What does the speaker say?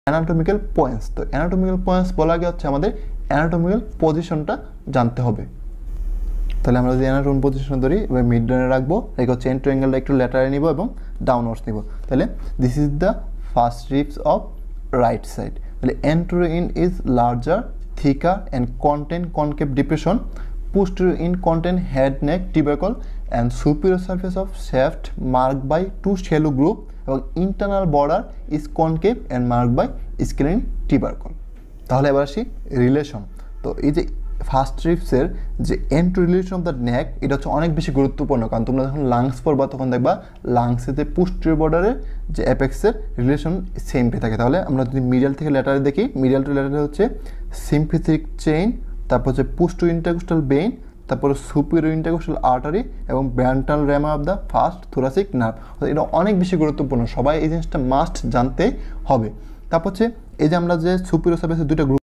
Anatomical points. তো anatomical points বলা আগে হচ্ছে আমাদের অ্যানাটমিক্যাল পজিশনটা জানতে হবে। তাহলে আমরা যদি অ্যানাটমি পজিশন ধরি এবার মিড লাইনে রাখবো, রেখে হচ্ছে এন্ট্রো অ্যাঙ্গেলটা একটু ল্যাটারে নিব এবং ডাউনওয়ার্ডস নিব। তাহলে this is the first ribs of right side. তাহলে anterior is larger, thicker and content concave depression, posterior in content head neck tubercle and superior surface of shaft marked by two shallow groove এবং internal border is concave and marked by scalene tubercle। তাহলে এবার আসি relation. তো এই যে first রিবসের যে এন্ট্রো relation of the নেক, এটা হচ্ছে অনেক বেশি গুরুত্বপূর্ণ, কারণ তোমরা যখন লাংস পড়বা তখন দেখবা লাংসের যে পোস্টেরিয়র বর্ডারের যে অ্যাপেক্সের রিলেশন সেম পেয়ে থাকে। তাহলে আমরা যদি মিডিয়াল থেকে ল্যাটারে দেখি, মিডিয়াল টু ল্যাটারে হচ্ছে সিম্পেথিক চেইন, তারপর হচ্ছে পোস্টেরিয়র ইন্টারকোস্টাল বেইন, তারপরে সুপিরিয়র ইন্টারকোস্টাল আর্টারি এবং ventral rami of the first thoracic nerve. এটা অনেক বেশি গুরুত্বপূর্ণ, সবাই এই জিনিসটা মাস্ট জানতে হবে। তারপর হচ্ছে এই যে আমরা যে সুপিরিয়র সার্ফেসের দুইটা গ্রুপ